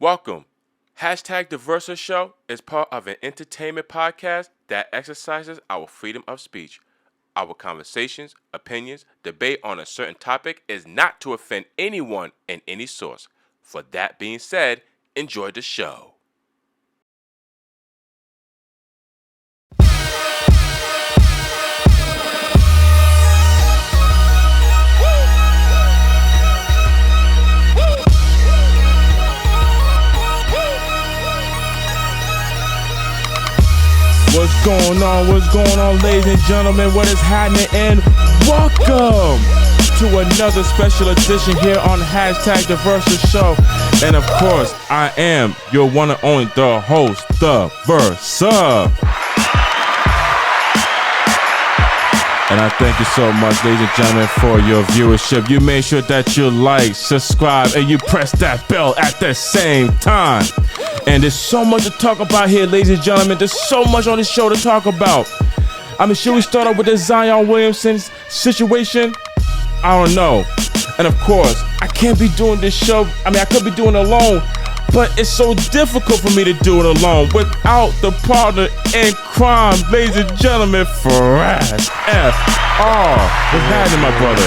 Welcome. Hashtag The Versa Show is part of an entertainment podcast that exercises our freedom of speech. Our conversations, opinions, debate on a certain topic is not to offend anyone in any source. For that being said, enjoy the show. What's going on? What's going on, ladies and gentlemen? What is happening? And welcome to another special edition here on Hashtag The Versa Show. And of course, I am your one and only, the host, The Versa. And I thank you so much, ladies and gentlemen, for your viewership. You make sure that you like, subscribe, and you press that bell at the same time. And there's so much to talk about here, ladies and gentlemen. There's so much on this show to talk about. I mean, should we start off with the Zion Williamson situation? I don't know. And of course, I can't be doing this show. I mean, I could be doing it alone, but it's so difficult for me to do it alone without the partner in crime, ladies and gentlemen, Faraz F.R. What's happening, my brother?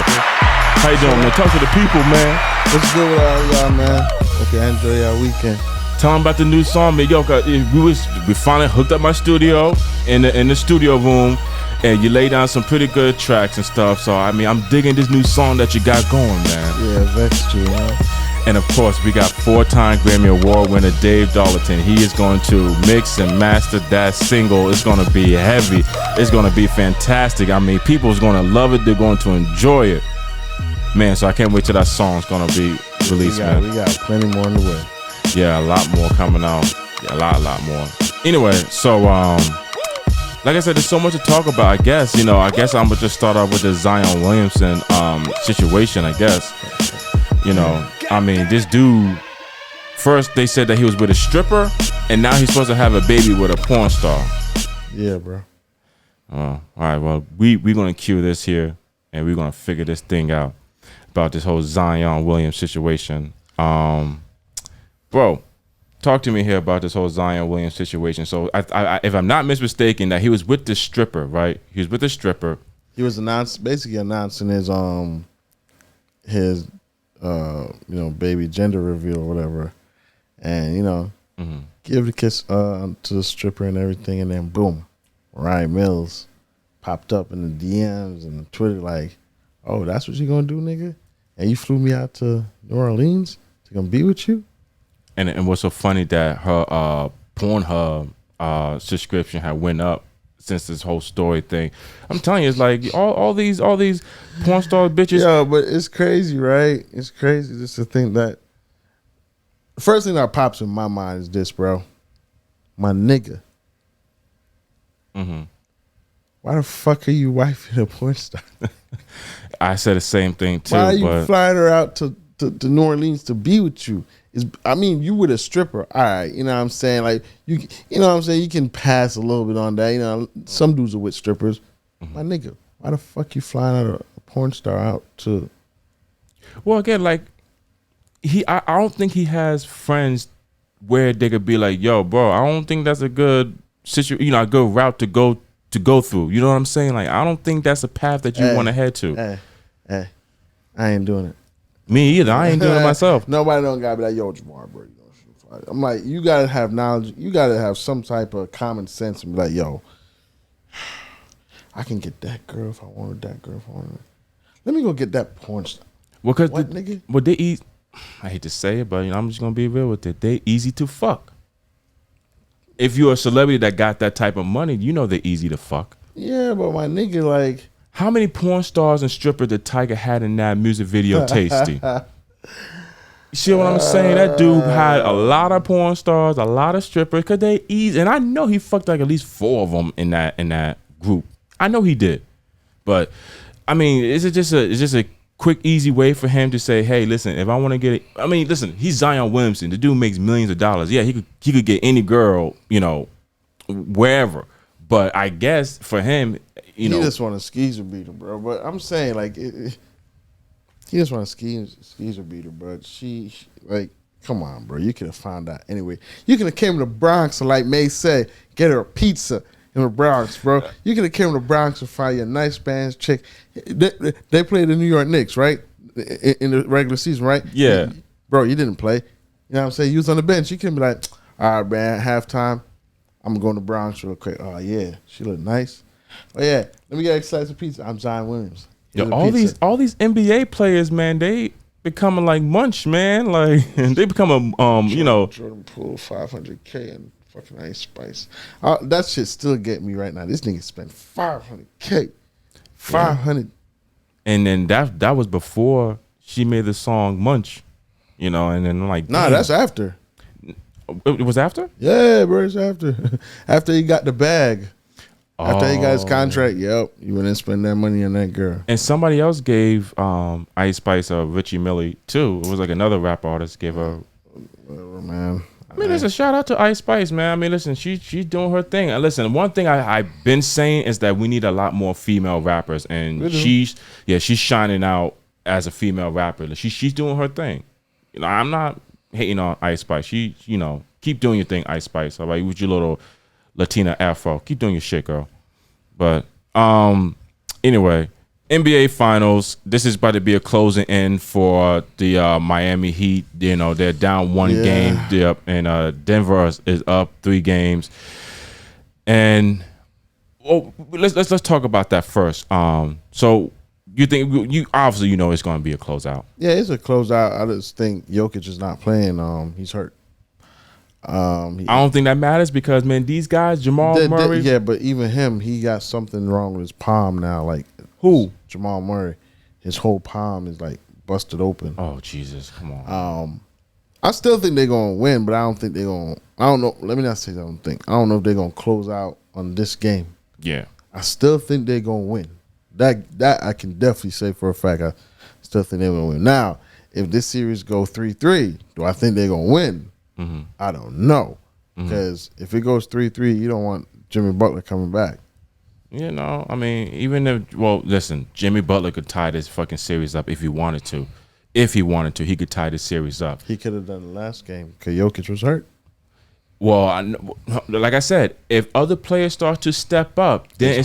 How you doing, man? Talk to the people, man. What's good with all y'all, man? Hope you enjoy your weekend. Tell them about the new song, man. Yo, we finally hooked up my studio in the studio room, and you lay down some pretty good tracks and stuff. So I mean, I'm digging this new song that you got going, man. Yeah, Vexed you, man. And of course, we got 4-time Grammy Award winner Dave Darlington. He is going to mix and master that single. It's going to be heavy. It's going to be fantastic. I mean, people's going to love it. They're going to enjoy it, man. So I can't wait till that song's going to be released, man. We got plenty more in the way. Yeah, a lot more coming out. Yeah, a lot more. Anyway, so like I said, there's so much to talk about. I guess I'm gonna just start off with the Zion Williamson situation. I guess I mean, this dude. First, they said that he was with a stripper, and now he's supposed to have a baby with a porn star. Yeah, bro. All right. Well, we're gonna cue this here, and we're gonna figure this thing out about this whole Zion Williams situation. Bro, talk to me here about this whole Zion Williams situation. So, if I'm not mistaken, that he was with the stripper, right? He was with the stripper. He was basically announcing his baby gender reveal or whatever, and give the kiss to the stripper and everything, and then boom, Ryan Mills popped up in the DMs and Twitter like, "Oh, that's what you gonna do, nigga? And you flew me out to New Orleans to come be with you?" And what's so funny that her Pornhub subscription had went up since this whole story thing. I'm telling you, it's like all these porn star bitches. Yeah, but it's crazy, right? It's crazy just to think that. The first thing that pops in my mind is this, bro. My nigga. Mm-hmm. Why the fuck are you wifing a porn star? I said the same thing too. Why are you flying her out to New Orleans to be with you? You with a stripper, all right, you know what I'm saying? Like, you know what I'm saying? You can pass a little bit on that. Some dudes are with strippers. Mm-hmm. My nigga, why the fuck you flying out a porn star out to? Well, again, like, I don't think he has friends where they could be like, yo, bro, I don't think that's a good situation, a good route to go through. You know what I'm saying? Like, I don't think that's a path that you want to head to. Hey, I ain't doing it. Me either. I ain't doing it myself. Nobody don't gotta be like, yo, Jamar, bro. I'm like, you gotta have knowledge. You gotta have some type of common sense and be like, yo, I can get that girl if I wanted that girl if I wanted. Let me go get that porn star. Well, cause nigga? Well, they eat. I hate to say it, but I'm just gonna be real with it. They easy to fuck. If you're a celebrity that got that type of money, they're easy to fuck. Yeah, but my nigga, like. How many porn stars and strippers did Tiger had in that music video, Tasty? You see what I'm saying? That dude had a lot of porn stars, a lot of strippers, because they easy. And I know he fucked like at least 4 of them in that group. I know he did. But, I mean, is it just a quick, easy way for him to say, hey, listen, if I want to get it. I mean, listen, he's Zion Williamson. The dude makes millions of dollars. Yeah, he could get any girl, wherever. But I guess for him, he just want a skeezer beater, bro. But I'm saying, like, he just want a skeezer beater, bro. She like, Come on, bro. You could have found out anyway. You could have came to the Bronx and, like May said, get her a pizza in the Bronx, bro. You could have came to the Bronx and find you a nice Spanish chick. They played the New York Knicks, right? In the regular season, right? Yeah. Bro, you didn't play. You know what I'm saying? You was on the bench. You couldn't be like, all right, man, halftime, I'm going to go in the Bronx real quick. Oh, yeah. She look nice. Oh, yeah. Let me get a slice of pizza. I'm Zion Williams. Yo, all these NBA players, man, they becoming like Munch, man. Like they become a Jordan Poole, $500K and fucking Ice Spice. That shit still get me right now. This nigga spent $500K. 500. And then that was before she made the song Munch, and then like nah, that's after. It was after? Yeah, bro, it's after. After he got the bag. After he got his contract, yep, you went and spend that money on that girl. And somebody else gave Ice Spice Richie Millie too. It was like another rap artist gave her. Whatever, man. I mean, listen, shout out to Ice Spice, man. I mean, listen, she's doing her thing. And listen, one thing I've been saying is that we need a lot more female rappers, and she's shining out as a female rapper. She's doing her thing. I'm not hating on Ice Spice. She, keep doing your thing, Ice Spice. All right, with your little Latina afro, keep doing your shit, girl. But anyway, NBA Finals. This is about to be a closing in for the Miami Heat. They're down one game. Yep, and Denver is up 3 games. And let's talk about that first. So you think you obviously it's going to be a closeout? Yeah, it's a closeout. I just think Jokic is not playing. He's hurt. I don't think that matters because, man, these guys, Jamal Murray. Yeah, but even him, he got something wrong with his palm now. Like who? Jamal Murray. His whole palm is like busted open. Oh Jesus, come on. I still think they're gonna win, but I don't think they're gonna. I don't know. Let me not say I don't think. I don't know if they're gonna close out on this game. Yeah. I still think they're gonna win. That I can definitely say for a fact. I still think they're gonna win. Now, if this series go 3-3, do I think they're gonna win? Mm-hmm. I don't know, because if it goes 3-3, you don't want Jimmy Butler coming back. I mean, even if listen, Jimmy Butler could tie this fucking series up if he wanted to. If he wanted to, he could tie this series up. He could have done the last game because Jokic was hurt. Well, like I said, if other players start to step up, then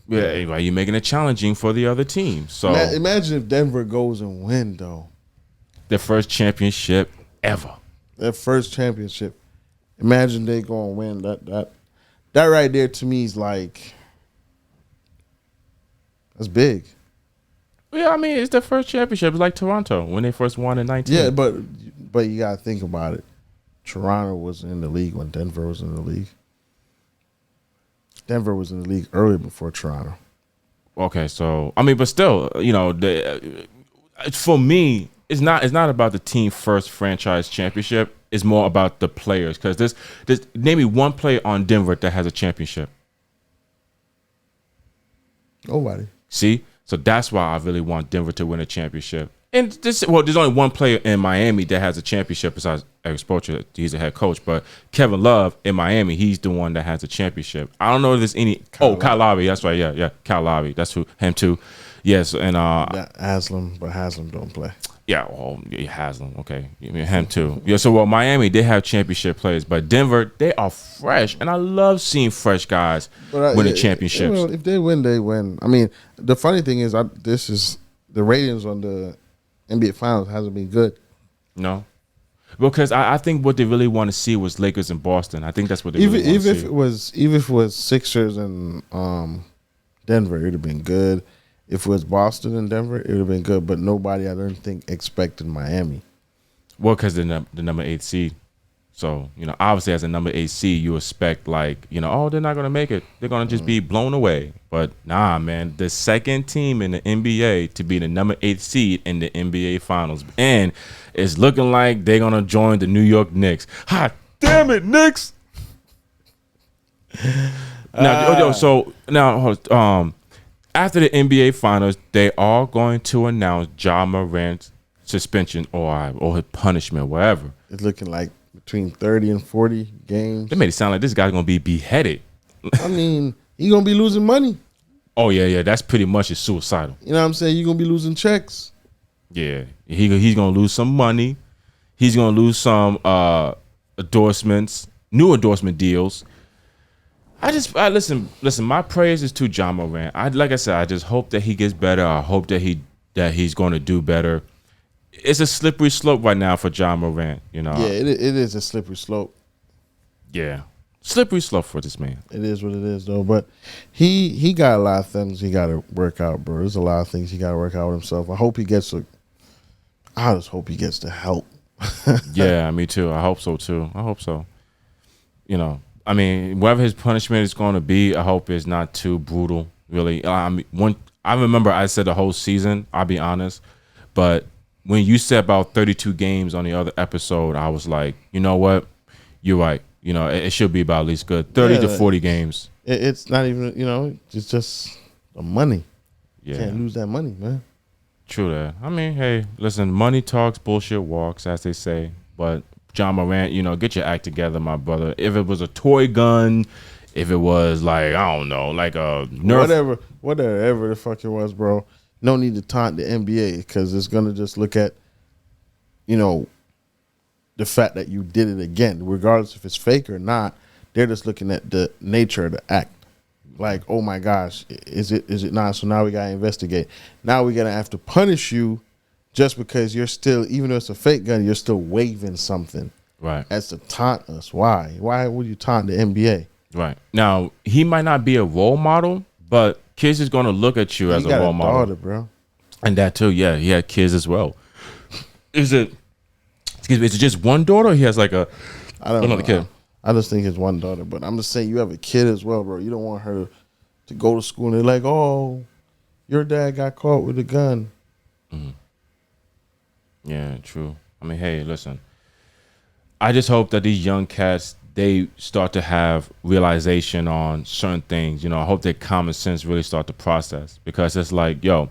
you're making it challenging for the other team. So imagine if Denver goes and win though, their first championship ever. Their first championship. Imagine they gonna win that right there to me is like that's big. Yeah, I mean it's their first championship. It's like Toronto when they first won in 19. Yeah, but you gotta think about it. Toronto was in the league when Denver was in the league. Denver was in the league early before Toronto. Okay, so I mean, but still, for me. It's not about the team first franchise championship. It's more about the players. Because this name me one player on Denver that has a championship. Nobody. See? So that's why I really want Denver to win a championship. And there's only one player in Miami that has a championship besides Eric Spoelstra. He's a head coach. But Kevin Love in Miami, he's the one that has a championship. I don't know if there's any. Kyle Lowry. That's right. Yeah. Kyle Lowry. That's him too. Yes. And Haslam, but Haslam don't play. Yeah, Haslam. Okay, him too. Yeah, so Miami, they have championship players, but Denver, they are fresh, and I love seeing fresh guys winning championships. If they win, they win. I mean, the funny thing is, the ratings on the NBA Finals hasn't been good. No, because I think what they really want to see was Lakers and Boston. I think that's what they really want to see. Even if it was Sixers and Denver, it would have been good. If it was Boston and Denver, it would have been good. But nobody, I don't think, expected Miami. Well, because the number 8 seed. So, obviously as a number 8 seed, you expect they're not going to make it. They're going to just be blown away. But nah, man, the second team in the NBA to be the number 8 seed in the NBA Finals. And it's looking like they're going to join the New York Knicks. Hot damn it, Knicks! After the NBA Finals, they are going to announce Ja Morant's suspension or his punishment, whatever. It's looking like between 30 and 40 games. They made it sound like this guy's going to be beheaded. I mean, he's going to be losing money. Oh, yeah. That's pretty much his suicidal. You know what I'm saying? You're going to be losing checks. Yeah. He's going to lose some money. He's going to lose some endorsements, new endorsement deals. I listen. My prayers is to Ja Morant. Like I said, I just hope that he gets better. I hope that he's going to do better. It's a slippery slope right now for Ja Morant. You know. Yeah, it is a slippery slope. Yeah, slippery slope for this man. It is what it is, though. But he got a lot of things he got to work out, bro. There's a lot of things he got to work out with himself. I just hope he gets the help. Yeah, me too. I hope so too. I hope so. You know, I mean, whatever his punishment is going to be, I hope it's not too brutal. Really, I remember I said the whole season. I'll be honest, but when you said about 32 games on the other episode, I was like, you know what, you're right. You know, it should be about at least good 30 to 40 games. It's not even, you know, it's just the money. Yeah, can't lose that money, man. True that. I mean, hey, listen, money talks, bullshit walks, as they say. But Ja Morant, you know, get your act together, my brother. If it was a toy gun, if it was like, I don't know, like a Nerf. Whatever the fuck it was, bro. No need to taunt the NBA because it's going to just look at, you know, the fact that you did it again. Regardless if it's fake or not, they're just looking at the nature of the act. Like, oh my gosh, is it not? So now we got to investigate. Now we're going to have to punish you just because you're still, even though it's a fake gun, you're still waving something. Right. As to taunt us. Why? Why would you taunt the NBA? Right. Now, he might not be a role model, but kids is going to look at you as a role model. Daughter, bro. And that too, yeah. He had kids as well. Is it just one daughter or he has like I don't another know. kid? I just think it's one daughter, but I'm just saying you have a kid as well, bro. You don't want her to go to school and they're like, oh, your dad got caught with a gun. Mm-hmm. Yeah, true. I mean, hey, listen. I just hope that these young cats, they start to have realization on certain things. You know, I hope their common sense really start to process because it's like, yo,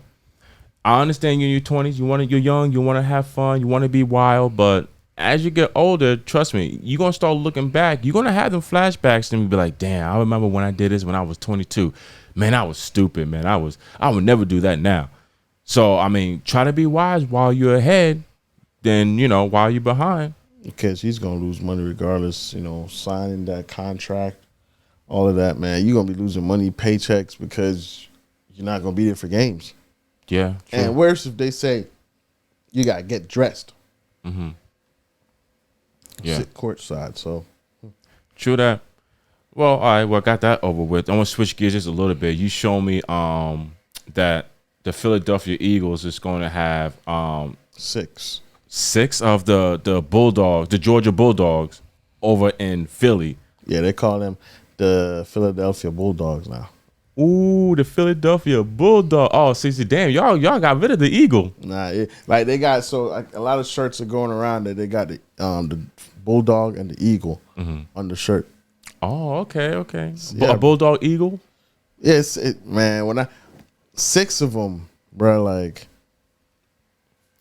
I understand you're in your 20s. You're young. You want to have fun. You want to be wild. But as you get older, trust me, you're going to start looking back. You're going to have them flashbacks and be like, damn, I remember when I did this when I was 22. Man, I was stupid, man. I would never do that now. So, I mean, try to be wise while you're ahead than, you know, while you're behind. Because he's going to lose money regardless, you know, signing that contract, all of that, man. You're going to be losing money, paychecks, because you're not going to be there for games. Yeah. True. And worse if they say you got to get dressed. Mm-hmm. Yeah. Sit courtside, so. True that. Well, all right, well, I got that over with. I want to switch gears just a little bit. You show me that the Philadelphia Eagles is going to have six of the Bulldogs, the Georgia Bulldogs, over in Philly. Yeah, they call them the Philadelphia Bulldogs now. Ooh, the Philadelphia Bulldog. Oh, see, damn, y'all got rid of the Eagle. Nah, like they got a lot of shirts are going around that they got the Bulldog and the Eagle on the shirt. Oh, okay. Yeah. A Bulldog Eagle? Yes, man. 6 of them, bro, like,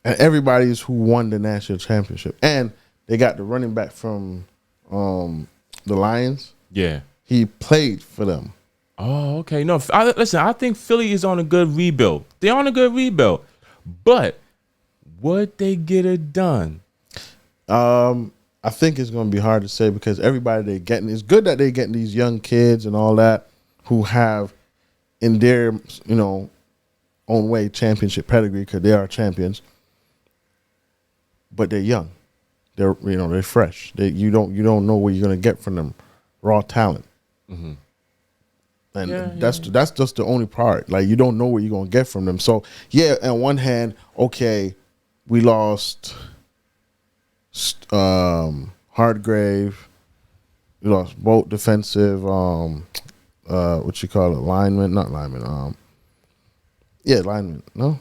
and everybody's who won the national championship, and they got the running back from the Lions. Yeah, he played for them. Oh, okay. No, listen, I think Philly is on a good rebuild. They're on a good rebuild, but would they get it done? I think it's going to be hard to say because everybody they're getting, it's good that they're getting these young kids and all that who have in their, you know, own way championship pedigree because they are champions, but they're young. They're fresh. You don't know what you're going to get from them, raw talent. Mm-hmm. And that's just the only part. Like, you don't know what you're going to get from them. So, yeah, on one hand, okay, we lost Hardgrave. We lost both defensive, what you call it, lineman. Not lineman. Yeah, lineman. No?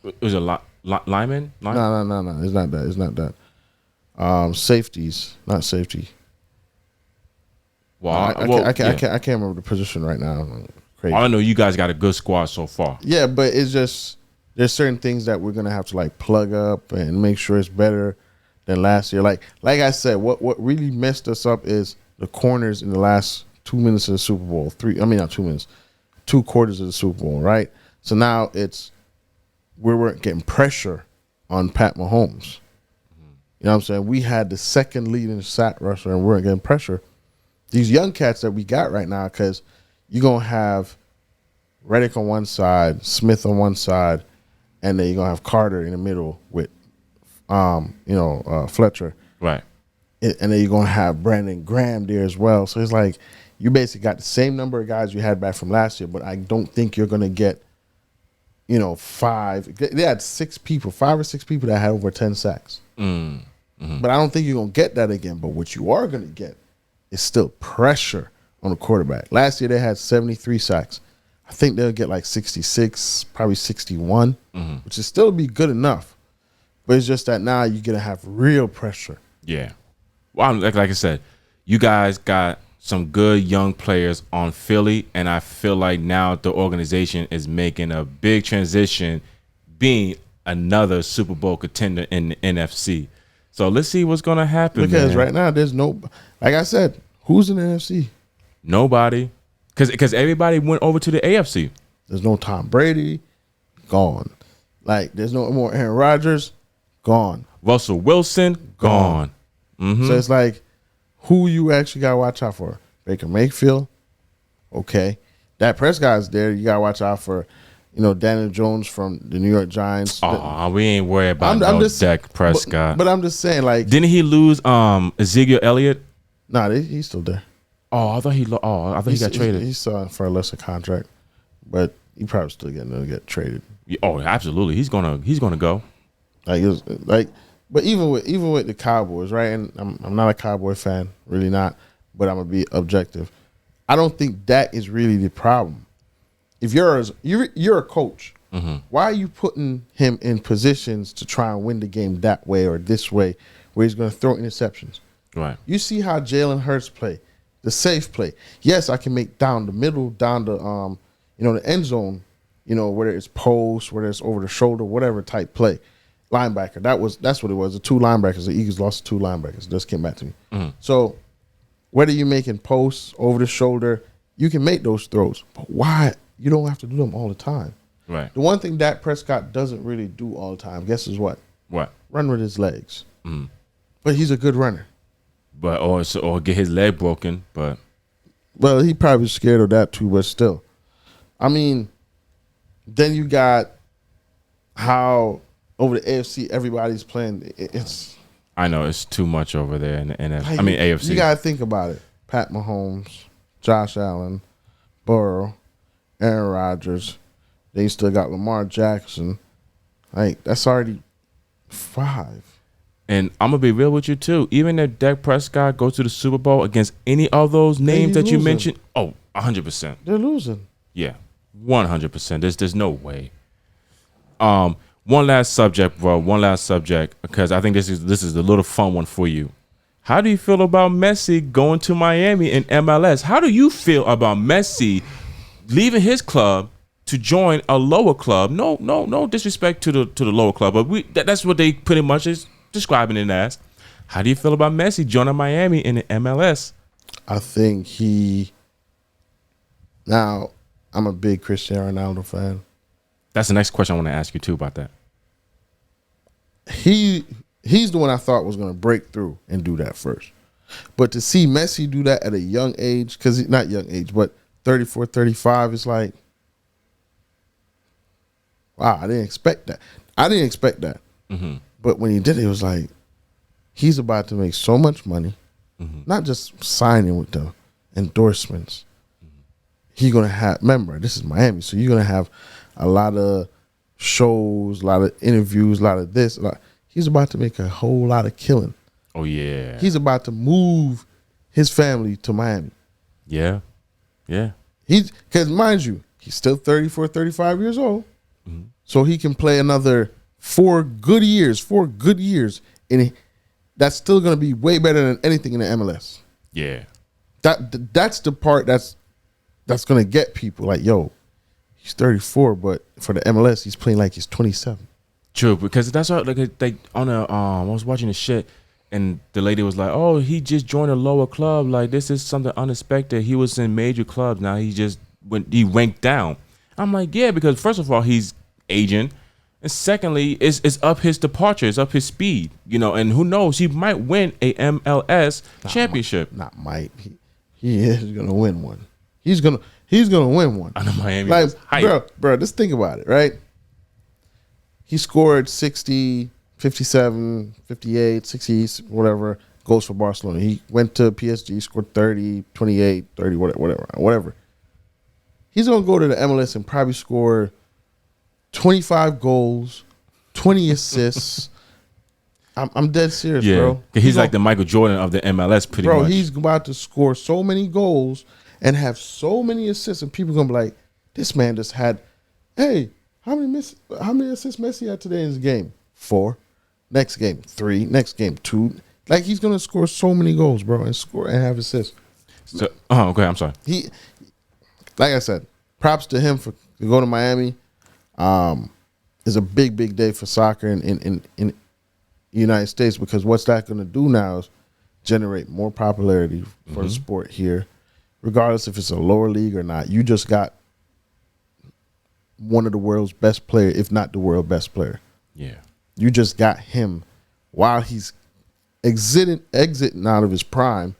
It was a lineman? No. It's not that. Safeties. Not safety. Well, I can't remember the position right now. Crazy. I know you guys got a good squad so far. Yeah, but it's just there's certain things that we're gonna have to like plug up and make sure it's better than last year. Like I said, what really messed us up is the corners in the last 2 minutes of the Super Bowl. 2 quarters of the Super Bowl, right? So now we weren't getting pressure on Pat Mahomes. You know what I'm saying? We had the second leading sack rusher, and we're getting pressure. These young cats that we got right now, because you're going to have Reddick on one side, Smith on one side, and then you're going to have Carter in the middle with, Fletcher. Right. And then you're going to have Brandon Graham there as well. So it's like you basically got the same number of guys you had back from last year, but I don't think you're going to get, 5. They had 5 or 6 people that had over 10 sacks. Mm-hmm. But I don't think you're going to get that again. But what you are going to get is still pressure on the quarterback. Last year they had 73 sacks. I think they'll get like 66, probably 61, which is still be good enough. But it's just that now you're going to have real pressure. Yeah. Well, like I said, you guys got some good young players on Philly, and I feel like now the organization is making a big transition, being another Super Bowl contender in the NFC. So let's see what's going to happen. Because right now there's no, like I said, who's in the NFC? Nobody. Because everybody went over to the AFC. There's no Tom Brady, gone. Like there's no more Aaron Rodgers, gone. Russell Wilson, gone. Mm-hmm. So it's like, who you actually got to watch out for? Baker Mayfield, okay. Dak Prescott's there. You got to watch out for, Daniel Jones from the New York Giants. Oh, we ain't worried about Dak Prescott. But I'm just saying, like, didn't he lose Ezekiel Elliott? Nah, he's still there. Oh, I thought he got traded. He's still for a lesser contract, but he probably still going to get traded. Oh, absolutely. He's gonna go. But even with the Cowboys, right? And I'm not a Cowboy fan, really not. But I'm gonna be objective. I don't think that is really the problem. If you're a coach, why are you putting him in positions to try and win the game that way or this way, where he's gonna throw interceptions? Right. You see how Jalen Hurts play, the safe play. Yes, I can make down the middle, down the the end zone, whether it's post, whether it's over the shoulder, whatever type play. Linebacker. That's what it was. The 2 linebackers. The Eagles lost 2 linebackers. Just came back to me. So whether you're making posts over the shoulder, you can make those throws. But why? You don't have to do them all the time. Right. The one thing Dak Prescott doesn't really do all the time, guess is what? What? Run with his legs. But he's a good runner. But or get his leg broken. But well, he probably scared of that too. But still, I mean, then you got how over the AFC everybody's playing. I know it's too much over there in the NFC. Like, AFC. You gotta think about it. Pat Mahomes, Josh Allen, Burrow, Aaron Rodgers. Then you still got Lamar Jackson. Like that's already 5. And I'm gonna be real with you too. Even if Dak Prescott goes to the Super Bowl against any of those names that you mentioned, 100%. They're losing. Yeah, 100%. There's no way. One last subject, bro. One last subject, because I think this is a little fun one for you. How do you feel about Messi going to Miami in MLS? How do you feel about Messi leaving his club to join a lower club? No disrespect to the lower club, but that's what they pretty much is describing it as. How do you feel about Messi joining Miami in the MLS? I think now I'm a big Cristiano Ronaldo fan. That's the next question I want to ask you too about that. He's the one I thought was going to break through and do that first. But to see Messi do that at a young age, because not young age, but 34, 35, it's like, wow, I didn't expect that. But when he did it, it was like, he's about to make so much money, not just signing with the endorsements. He's going to have, remember, this is Miami, so you're going to have a lot of shows, a lot of interviews, a lot of this. He's about to make a whole lot of killing. Oh, yeah. He's about to move his family to Miami. Yeah. Because mind you, he's still 34, 35 years old. So he can play another 4 good years. And that's still going to be way better than anything in the MLS. Yeah. That's the part that's going to get people like, yo, he's 34, but for the MLS, he's playing like he's 27. True, because that's what like on a I was watching the shit, and the lady was like, "Oh, he just joined a lower club. Like this is something unexpected. He was in major clubs. Now he ranked down." I'm like, "Yeah, because first of all, he's aging, And secondly, it's up his departure, it's up his speed, you know, and who knows, he might win a MLS championship. Not might. He is gonna win one. He's gonna win one. I know Miami. Like, bro, just think about it, right? He scored 60, 57, 58, 60, whatever goals for Barcelona. He went to PSG, scored 30, 28, 30, whatever. He's gonna go to the MLS and probably score 25 goals, 20 assists. I'm dead serious, bro. He's like the Michael Jordan of the MLS, pretty much. Bro, he's about to score so many goals and have so many assists, and people gonna be like, "This man just had, hey, how many assists Messi had today in his game? 4. Next game, 3. Next game, 2. Like, he's gonna score so many goals, bro, and have assists. So, okay, I'm sorry. He, like I said, props to him to go to Miami. Is a big day for soccer in the United States, because what's that going to do now is generate more popularity for the sport here, regardless if it's a lower league or not. You just got one of the world's best player, if not the world's best player. Yeah, you just got him while he's exiting out of his prime,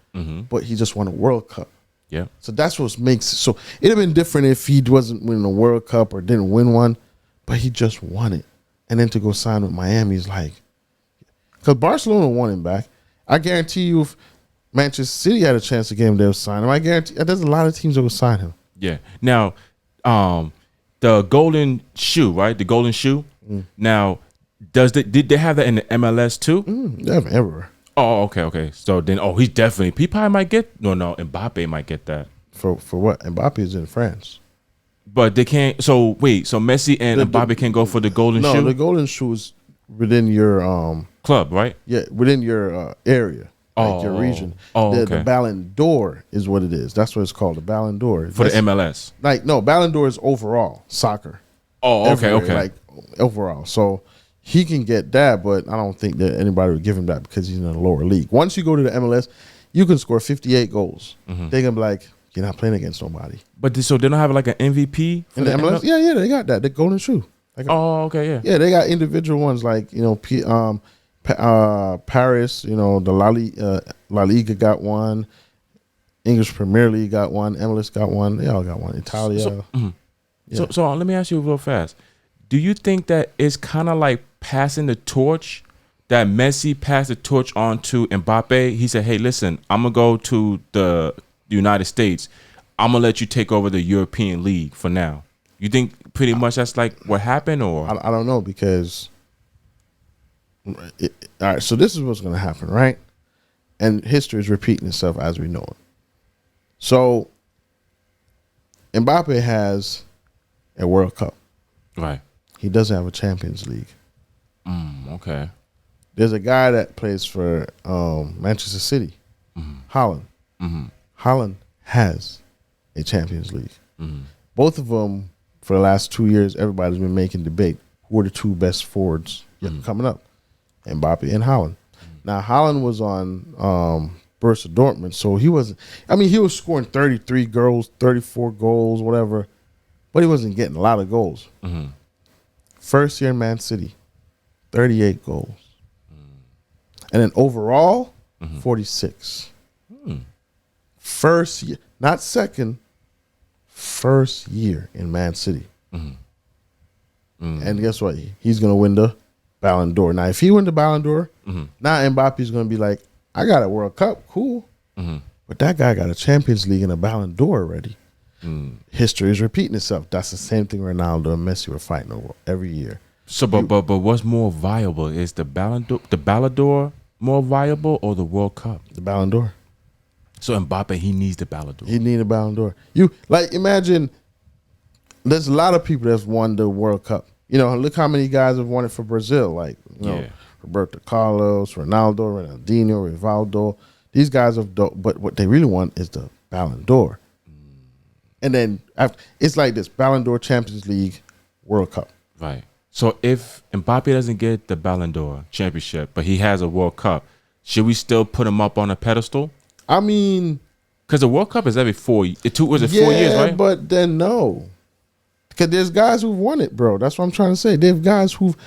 but he just won a World Cup. Yeah, so that's what makes it. So it'd have been different if he wasn't winning a World Cup or didn't win one. But he just won it. And then to go sign with Miami is like, because Barcelona won him back. I guarantee you if Manchester City had a chance to get him, they'll sign him. I guarantee there's a lot of teams that will sign him. Yeah. Now, the golden shoe, right? The golden shoe. Now, did they have that in the MLS too? They have it everywhere. Oh, okay. So then, he probably might get, no, Mbappe might get that. For what? Mbappe is in France. But they can't. So wait. So Messi and Mbappe can go for the golden shoe. No, the golden shoe is within your club, right? Yeah, within your area, like your region. Okay. The Ballon d'Or is what it is. That's what it's called, the Ballon d'Or. For the MLS. Like, no, Ballon d'Or is overall soccer. Oh, okay. Like overall. So he can get that, but I don't think that anybody would give him that because he's in a lower league. Once you go to the MLS, you can score 58 goals. They're gonna be like, you're not playing against nobody. But so they don't have like an MVP in the MLS? Yeah, they got that. The golden shoe. Okay, yeah. Yeah, they got individual ones like, Paris, the La Liga got one, English Premier League got one, MLS got one. They all got one. Italia. So let me ask you real fast. Do you think that it's kind of like passing the torch, that Messi passed the torch on to Mbappe? He said, hey, listen, I'm going to go to the United States. I'm going to let you take over the European League for now. You think pretty much that's like what happened? Or I don't know, because all right, so this is what's going to happen, right? And history is repeating itself as we know it. So Mbappe has a World Cup. Right. He doesn't have a Champions League. Okay. There's a guy that plays for Manchester City, Holland. Holland has a Champions League. Both of them, for the last 2 years, everybody's been making debate. Who are the two best forwards coming up? Mbappe and Holland. Now, Holland was on Borussia Dortmund, so he wasn't. I mean, he was scoring 33 goals, 34 goals, whatever, but he wasn't getting a lot of goals. First year in Man City, 38 goals. And then overall, 46. First year, not second, first year in Man City. And guess what? He's going to win the Ballon d'Or. Now, if he win the Ballon d'Or, now Mbappe's going to be like, I got a World Cup, cool. But that guy got a Champions League and a Ballon d'Or already. History is repeating itself. That's the same thing Ronaldo and Messi were fighting over every year. So, but what's more viable? Is the Ballon d'Or more viable, or the World Cup? The Ballon d'Or. So Mbappe, he needs the Ballon d'Or. He needs a Ballon d'Or. You imagine. There's a lot of people that's won the World Cup. Look how many guys have won it for Brazil. Like Roberto Carlos, Ronaldo, Ronaldinho, Rivaldo. These guys have, but what they really want is the Ballon d'Or. And then it's like this: Ballon d'Or, Champions League, World Cup. Right. So if Mbappe doesn't get the Ballon d'Or championship, but he has a World Cup, should we still put him up on a pedestal? I mean, because the World Cup is every 4 years. 4 years, right? But then no, Because there's guys who've won it, bro. That's what I'm trying to say. There's guys who've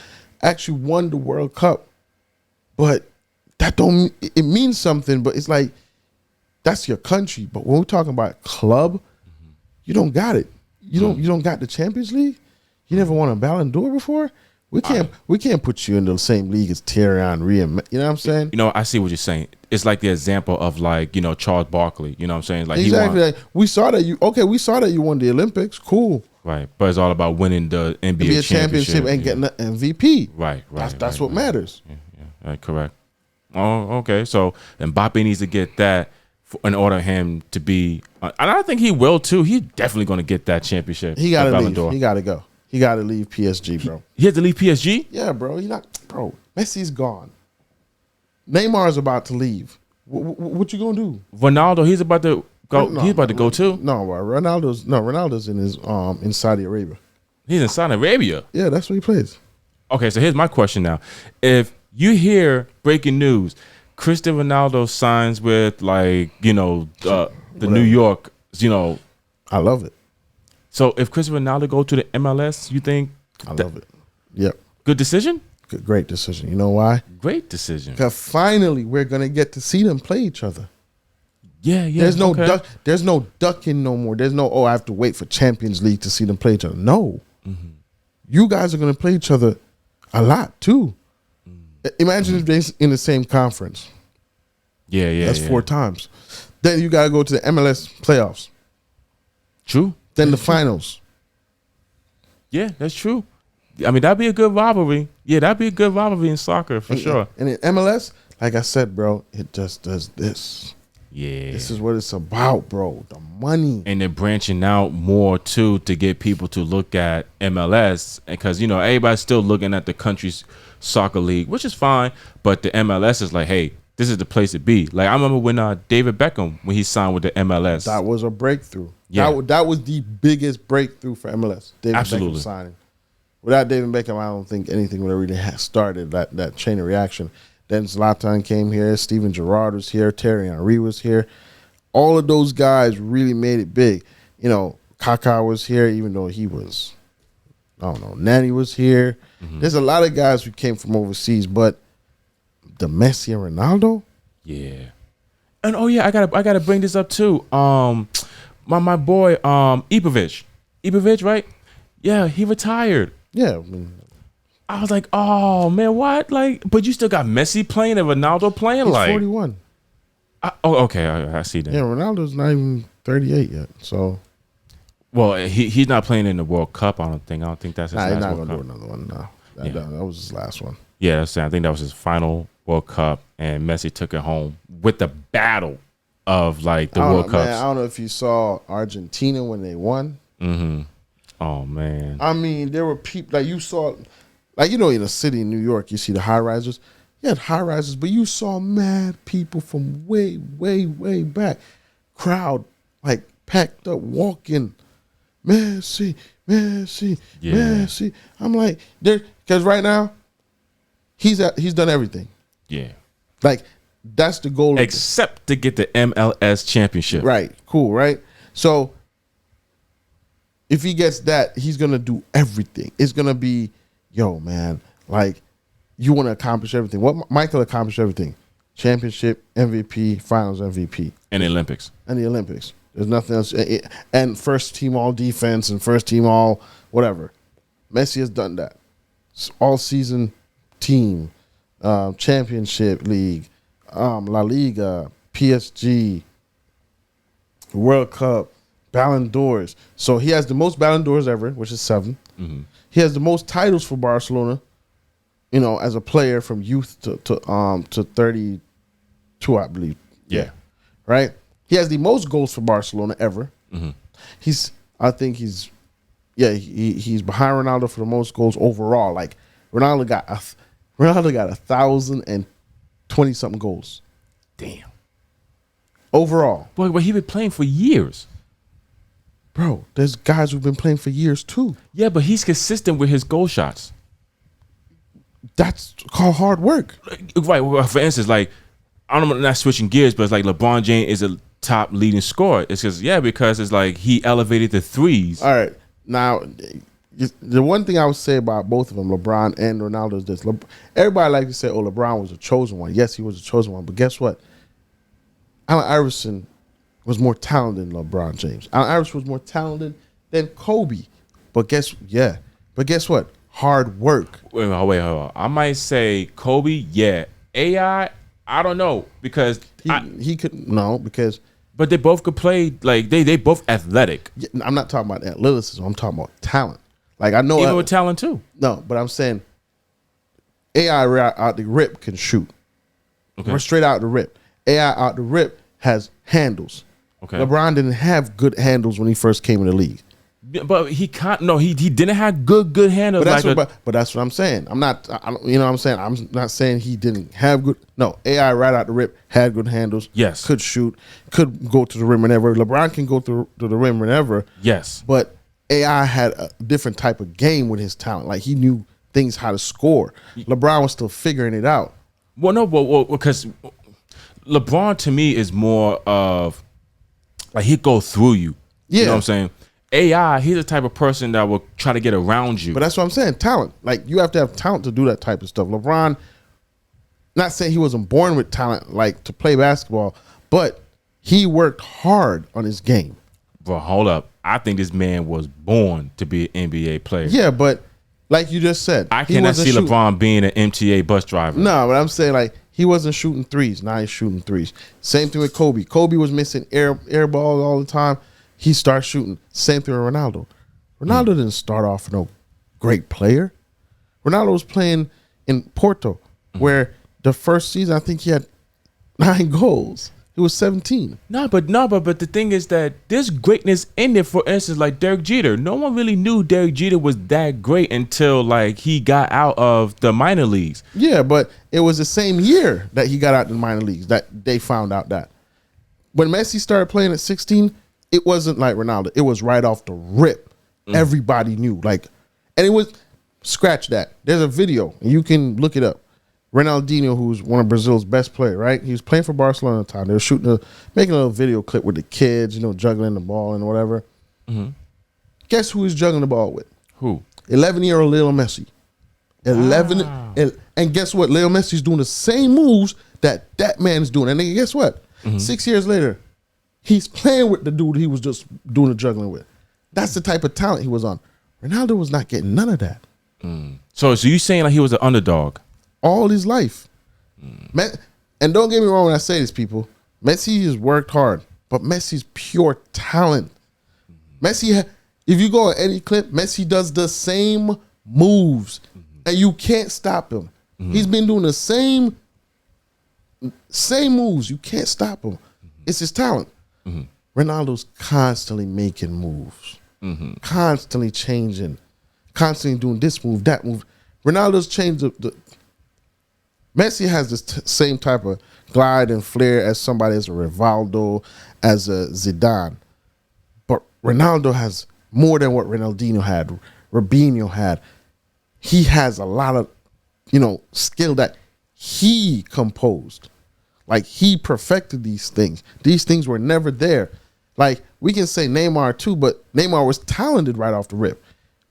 actually won the World Cup, but that don't, it means something, but it's like, that's your country. But when we're talking about club, you don't got it. You don't got the Champions League. You never won a Ballon d'Or before. We can't put you in the same league as Thierry Henry. You know what I'm saying? You know, I see what you're saying. It's like the example of like, you know, Charles Barkley. You know what I'm saying? Like exactly. He won. Like, we saw that you won the Olympics. Cool. Right, but it's all about winning the NBA championship and getting the MVP. Right. That's what matters. Yeah, right, correct. Oh, okay. So Mbappe needs to get that in order for him to be, and I think he will too. He's definitely going to get that championship. He got to leave. He got to go. He got to leave PSG, bro. He had to leave PSG? Yeah, bro. Bro, Messi's gone. Neymar's about to leave. What you gonna do? Ronaldo, he's about to go. He's about to go too. No, Ronaldo's in his in Saudi Arabia. He's in Saudi Arabia. Yeah, that's where he plays. Okay, so here's my question now: if you hear breaking news, Cristiano Ronaldo signs with the New York, I love it. So if Cristiano Ronaldo go to the MLS, you think I love it? Yep. Good decision? Great decision. You know why? Great decision. Because finally we're gonna get to see them play each other. Yeah. There's no ducking no more. There's no I have to wait for Champions League to see them play each other. No. Mm-hmm. You guys are gonna play each other a lot too. Imagine if they're in the same conference. Yeah. That's 4 times. Then you gotta go to the MLS playoffs. True. Then the finals. Yeah, that's true. I mean, that'd be a good rivalry. Yeah, that'd be a good rivalry in soccer for sure. And in MLS, like I said, bro, it just does this. Yeah. This is what it's about, bro. The money. And they're branching out more, too, to get people to look at MLS. Because, everybody's still looking at the country's soccer league, which is fine. But the MLS is like, hey, this is the place to be. Like, I remember when David Beckham, when he signed with the MLS. That was a breakthrough. Yeah. That was the biggest breakthrough for MLS. David Absolutely. Beckham signing. Without David Beckham, I don't think anything would have really started that chain of reaction. Then Zlatan came here. Steven Gerrard was here. Thierry Henry was here. All of those guys really made it big. Kaká was here, even though he was, Nani was here. Mm-hmm. There's a lot of guys who came from overseas, but the Messi and Ronaldo? Yeah. And I gotta bring this up too. My boy Ibrahimovic, right? Yeah, he retired. Yeah. I was like, oh man, what? But you still got Messi playing and Ronaldo playing. He's 41. Okay, I see that. Yeah, Ronaldo's not even 38 yet. So, well, he's not playing in the World Cup. I don't think that's his last he's not World gonna Cup. do another one. No, that was his last one. Yeah, I think that was his final World Cup, and Messi took it home with the battle of the World Cups. I don't know if you saw Argentina when they won. Mm-hmm. Oh man. I mean, there were people you saw, in a city in New York, you see the high risers. You had high risers, but you saw mad people from way, way, way back. Crowd packed up, walking. Messi. Yeah. Messi. I'm like, because right now, he's done everything. Yeah. That's the goal. Except to get the MLS championship. Right. Cool, right? So if he gets that, he's going to do everything. It's going to be, yo, man, you want to accomplish everything. What Michael accomplished everything. Championship, MVP, finals MVP. And the Olympics. There's nothing else. And first team all defense and first team all whatever. Messi has done that. All season team, championship league, La Liga, PSG, World Cup, Ballon d'Ors. So he has the most Ballon d'Ors ever, which is 7. Mm-hmm. He has the most titles for Barcelona, as a player from youth to 32, I believe. Yeah. Right? He has the most goals for Barcelona ever. Mm-hmm. He's behind Ronaldo for the most goals overall. Ronaldo got 1,020 something goals. Damn. Overall. Boy, but he been playing for years. Bro, there's guys who've been playing for years too. Yeah, but he's consistent with his goal shots. That's called hard work. Right. Well, for instance, I'm not switching gears, but it's LeBron James is a top leading scorer. It's because it's he elevated the threes. All right. Now, the one thing I would say about both of them, LeBron and Ronaldo, is this. Everybody likes to say, oh, LeBron was a chosen one. Yes, he was a chosen one. But guess what? Allen Iverson was more talented than LeBron James. Allen Iverson was more talented than Kobe. But guess what? Hard work. Wait, hold on. I might say Kobe, yeah. AI, I don't know, because he could no, because but they both could play, like they both athletic. I'm not talking about athleticism. I'm talking about talent. Like I know even with talent too. No, but I'm saying AI out the rip can shoot. Okay. We're straight out the rip. AI out the rip has handles. Okay. LeBron didn't have good handles when he first came in the league. But he can't. No, he didn't have good handles. But that's what I'm saying. I'm not. You know what I'm saying. I'm not saying he didn't have good. No, AI right out the rip had good handles. Yes. Could shoot. Could go to the rim whenever. LeBron can go to the rim whenever. Yes. But AI had a different type of game with his talent. Like he knew things how to score. LeBron was still figuring it out. Well, no, because LeBron to me is more of like he'd go through you. Yeah. You know what I'm saying? AI, he's the type of person that will try to get around you. But that's what I'm saying. Talent. Like you have to have talent to do that type of stuff. LeBron, not saying he wasn't born with talent, like to play basketball, but he worked hard on his game. Bro, hold up. I think this man was born to be an NBA player. Yeah, but like you just said, I cannot see LeBron being an MTA bus driver. No, but I'm saying like he wasn't shooting threes. Now he's shooting threes. Same thing with Kobe. Kobe was missing air balls all the time. He starts shooting. Same thing with Ronaldo. Ronaldo didn't start off no great player. Ronaldo was playing in Porto, where the first season I think he had 9 goals. He was 17. But the thing is that there's greatness in there. For instance, like Derek Jeter. No one really knew Derek Jeter was that great until like he got out of the minor leagues. Yeah, but it was the same year that he got out in the minor leagues that they found out that. When Messi started playing at 16, it wasn't like Ronaldo. It was right off the rip. Everybody knew. Like, and it was, scratch that. There's a video, and you can look it up. Ronaldinho, who's one of Brazil's best players, right? He was playing for Barcelona at the time. They were making a little video clip with the kids, juggling the ball and whatever. Mm-hmm. Guess who he's juggling the ball with? Who? 11-year-old Lionel Messi. 11, wow. and guess what? Lionel Messi's doing the same moves that man is doing. And then guess what? 6 years later, he's playing with the dude he was just doing the juggling with. That's the type of talent he was on. Ronaldo was not getting none of that. So you saying like he was an underdog? All his life. And don't get me wrong when I say this, people. Messi has worked hard, but Messi's pure talent. Messi, if you go on any clip, Messi does the same moves, and you can't stop him. He's been doing the same moves. You can't stop him. It's his talent. Ronaldo's constantly making moves, constantly changing, constantly doing this move, that move. Ronaldo's changed the Messi has this same type of glide and flair as somebody as a Rivaldo, as a Zidane. But Ronaldo has more than what Ronaldinho had, Robinho had. He has a lot of, skill that he composed. Like, he perfected these things. These things were never there. Like, we can say Neymar too, but Neymar was talented right off the rip.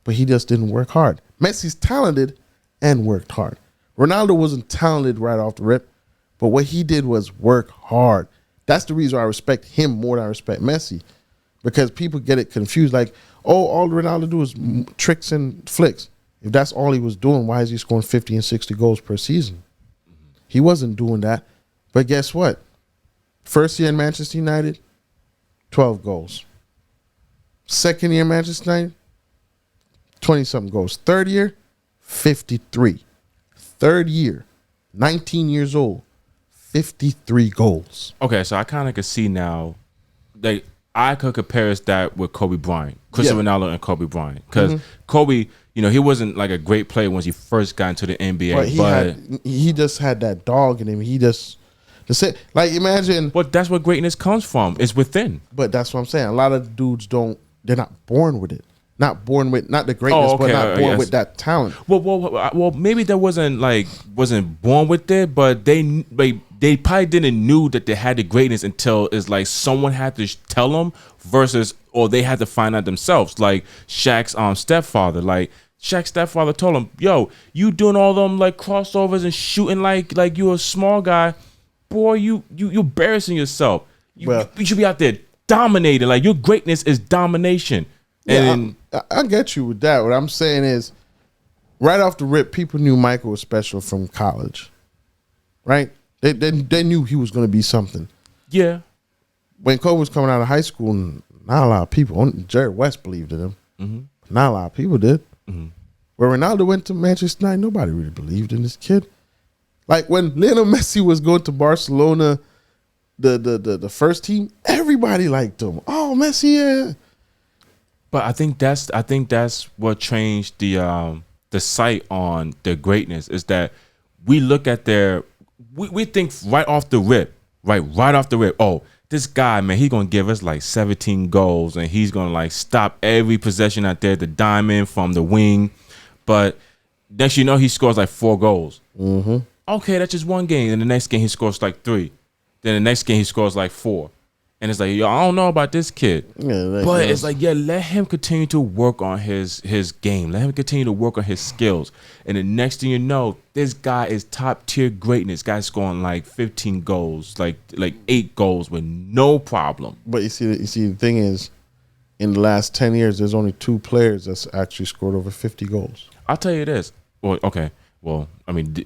But he just didn't work hard. Messi's talented and worked hard. Ronaldo wasn't talented right off the rip, but what he did was work hard. That's the reason I respect him more than I respect Messi, because people get it confused. Like, oh, all Ronaldo do is tricks and flicks. If that's all he was doing, why is he scoring 50 and 60 goals per season? He wasn't doing that. But guess what? First year in Manchester United, 12 goals. Second year in Manchester United, 20-something goals. Third year, 53. Third year, 19 years old, 53 goals. Okay, so I kind of could see now, like I could compare that with Kobe Bryant, Cristiano Ronaldo and Kobe Bryant, because Kobe, he wasn't like a great player once he first got into the NBA, but he just had that dog in him. He just like, imagine. But that's where greatness comes from. It's within. But that's what I'm saying. A lot of dudes they're not born with it. Not born with, not the greatness, but not born with that talent. Well, maybe that wasn't born with it, but they probably didn't knew that they had the greatness until it's like someone had to tell them, versus or they had to find out themselves. Like Shaq's stepfather, like Shaq's stepfather told him, "Yo, you doing all them like crossovers and shooting like you a small guy, boy. You embarrassing yourself. You should be out there dominating. Like your greatness is domination." And I get you with that. What I'm saying is, right off the rip, people knew Michael was special from college, right? They knew he was going to be something. Yeah. When Kobe was coming out of high school, not a lot of people, Jerry West believed in him. Mm-hmm. Not a lot of people did. Mm-hmm. When Ronaldo went to Manchester United, nobody really believed in this kid. Like when Lionel Messi was going to Barcelona, the first team, everybody liked him. Oh, Messi, yeah. But I think that's what changed the sight on their greatness is that we look at we think right off the rip, oh, this guy, man, he's gonna give us like 17 goals and he's gonna like stop every possession out there, the diamond from the wing. But next you know he scores like 4 goals. Mm-hmm. Okay, that's just one game. And the next game he scores like 3. Then the next game he scores like 4. And it's like, yo, I don't know about this kid. Yeah, but it's like, yeah, let him continue to work on his game. Let him continue to work on his skills. And the next thing you know, this guy is top tier greatness. Guy's scoring like 15 goals, like 8 goals with no problem. But you see, the thing is, in the last 10 years, there's only 2 players that's actually scored over 50 goals. I'll tell you this. Well, okay. Well, I mean, you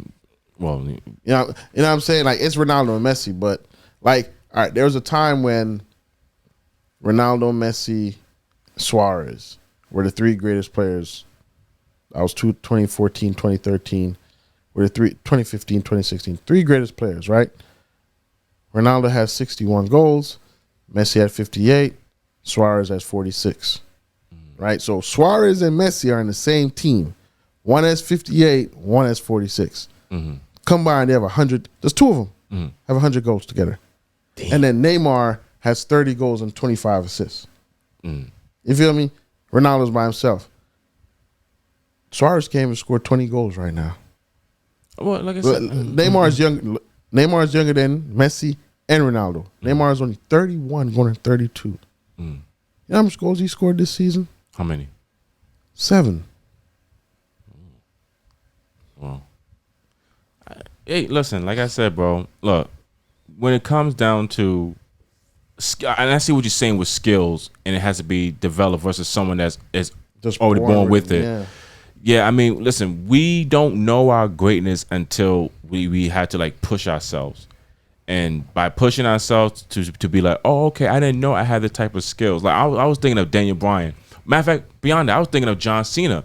know what I'm saying? Like, it's Ronaldo and Messi, but like, all right, there was a time when Ronaldo, Messi, Suarez were the 3 greatest players. I was 2014, 2013. Were the 2015, 2016. 3 greatest players, right? Ronaldo has 61 goals. Messi had 58. Suarez has 46. Right? So Suarez and Messi are in the same team. One has 58, one has 46. Mm-hmm. Combined, they have 100. There's 2 of them have 100 goals together. Damn. And then Neymar has 30 goals and 25 assists. You feel me? Ronaldo's by himself. Suarez came and scored 20 goals right now. Well, like I said, Neymar is younger than Messi and Ronaldo. Neymar is only 31, going to 32. You know how much goals he scored this season? How many? 7. Well, hey, listen, like I said, bro, look, when it comes down to, and I see what you're saying with skills, and it has to be developed versus someone that's just already born with it. Yeah, I mean, listen, we don't know our greatness until we had to like push ourselves. And by pushing ourselves to be like, oh, okay, I didn't know I had the type of skills. Like I was thinking of Daniel Bryan. Matter of fact, beyond that, I was thinking of John Cena.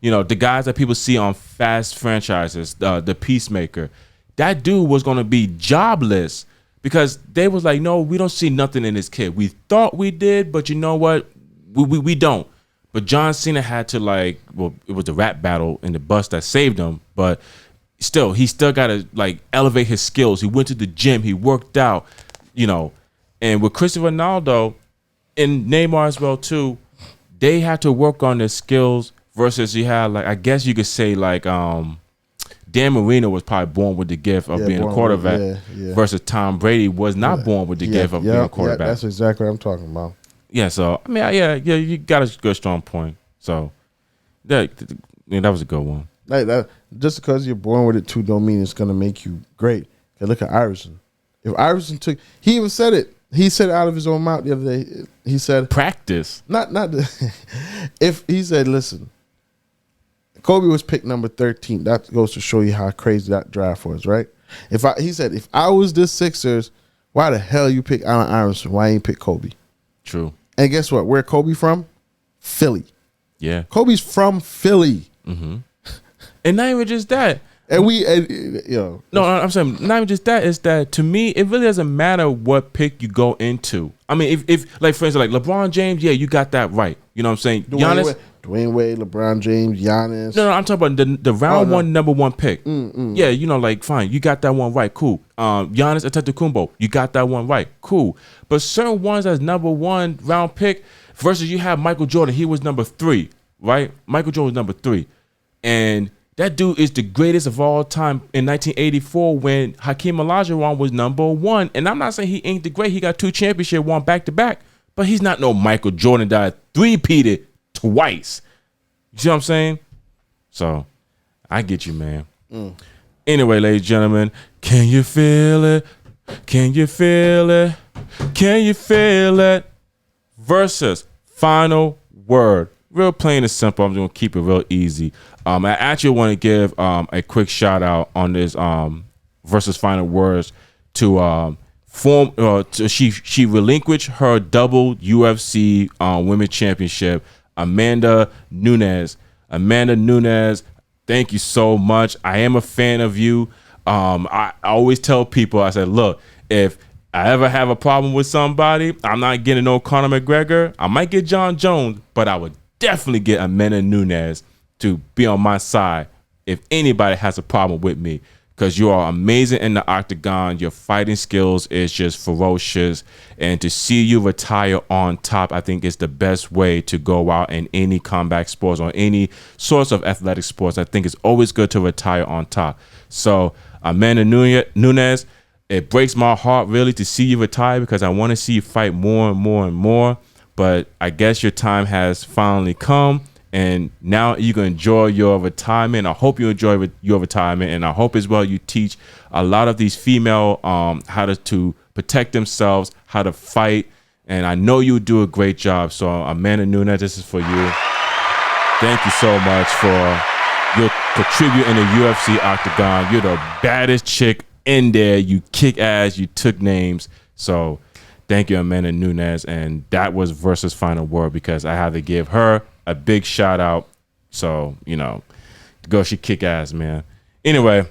You know, the guys that people see on fast franchises, the Peacemaker. That dude was going to be jobless because they was like, no, we don't see nothing in this kid. We thought we did, but you know what? We don't. But John Cena had to like, well, it was the rap battle in the bus that saved him. But still, he still got to like elevate his skills. He went to the gym. He worked out, you know. And with Cristiano Ronaldo and Neymar as well too, they had to work on their skills versus you had like, I guess you could say like, Dan Marino was probably born with the gift of being a quarterback versus Tom Brady was not born with the gift of being a quarterback. That's exactly what I'm talking about. Yeah, so, I mean, yeah, you got a good, strong point. So, that was a good one. Like that, just because you're born with it too don't mean it's going to make you great. Okay, look at Iverson. If Iverson he even said it. He said it out of his own mouth the other day. He said, practice. If he said, listen, Kobe was picked number 13. That goes to show you how crazy that draft was, right? He said, if I was the Sixers, why the hell you pick Allen Iverson? Why ain't pick Kobe? True. And guess what? Where Kobe from? Philly. Yeah. Kobe's from Philly. Mm-hmm. And not even just that. And no, I'm saying not even just that. Is that to me, it really doesn't matter what pick you go into. I mean, if like for instance, like LeBron James, yeah, you got that right. You know what I'm saying? Dwayne Wade, LeBron James, Giannis. No, I'm talking about the round one, number 1 pick. Yeah, you know, like fine, you got that one right, cool. Giannis Antetokounmpo, you got that one right, cool. But certain ones as number 1 round pick versus you have Michael Jordan, he was number 3, right? Michael Jordan was number 3, and that dude is the greatest of all time in 1984 when Hakeem Olajuwon was number 1. And I'm not saying he ain't the great. He got 2 championships, won back to back. but he's not no Michael Jordan that three-peated twice. You see what I'm saying? So I get you, man. Anyway, ladies and gentlemen, can you feel it? Can you feel it? Can you feel it? Versus final word. Real plain and simple. I'm going to keep it real easy. I actually want to give a quick shout out on this versus final words to she relinquished her double UFC women's championship. Amanda Nunes, thank you so much. I am a fan of you. I always tell people, I said, look, if I ever have a problem with somebody, I'm not getting no Conor McGregor. I might get John Jones, but I would definitely get Amanda Nunes to be on my side if anybody has a problem with me, because you are amazing in the octagon. Your fighting skills is just ferocious, and to see you retire on top, I think is the best way to go out in any combat sports or any sorts of athletic sports. I think it's always good to retire on top. So Amanda Nunes, it breaks my heart really to see you retire, because I want to see you fight more and more and more. But I guess your time has finally come, and now you can enjoy your retirement. I hope you enjoy your retirement, and I hope as well you teach a lot of these female how to protect themselves, how to fight, and I know you do a great job. So Amanda Nunes, this is for you. Thank you so much for your contribute in the UFC octagon. You're the baddest chick in there. You kick ass. You took names. So thank you, Amanda Nunes. And that was versus final word, because I had to give her a big shout out. So, you know, the girl, she kick ass, man. Anyway,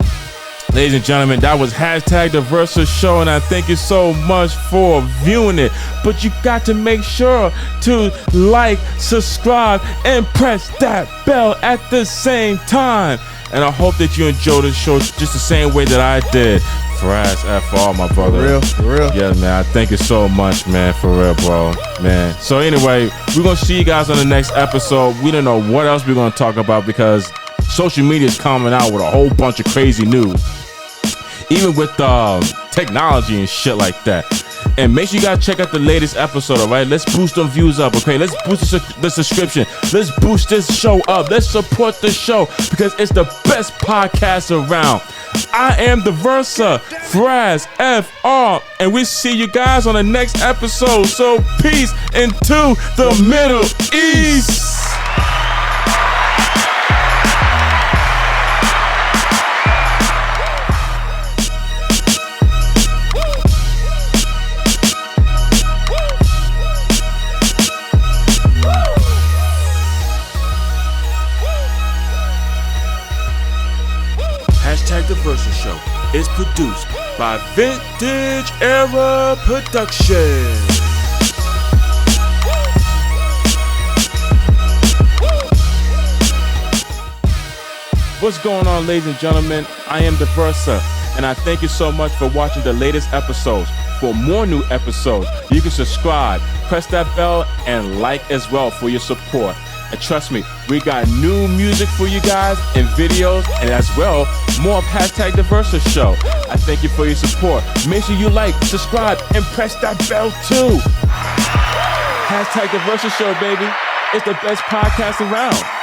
ladies and gentlemen, that was hashtag the Versus Show, and I thank you so much for viewing it. But you got to make sure to like, subscribe, and press that bell at the same time. And I hope that you enjoyed the show just the same way that I did. Fraz FR, my brother. For real. Yeah, man. I thank you so much, man. For real, bro. Man. So anyway, we're going to see you guys on the next episode. We don't know what else we're going to talk about, because social media is coming out with a whole bunch of crazy news. Even with technology and shit like that. And make sure you guys check out the latest episode, all right? Let's boost them views up, okay? Let's boost the subscription. Let's boost this show up. Let's support the show, because it's the best podcast around. I am the Versa, Fraz FR, and we see you guys on the next episode. So peace into the Middle East. The Versus Show is produced by Vintage Era Productions. What's going on, ladies and gentlemen? I am the Versa, and I thank you so much for watching the latest episodes. For more new episodes, you can subscribe, press that bell, and like as well for your support. And trust me, we got new music for you guys and videos, and as well, more of hashtag the Versus Show. I thank you for your support. Make sure you like, subscribe, and press that bell too. Hashtag the Versus Show, baby. It's the best podcast around.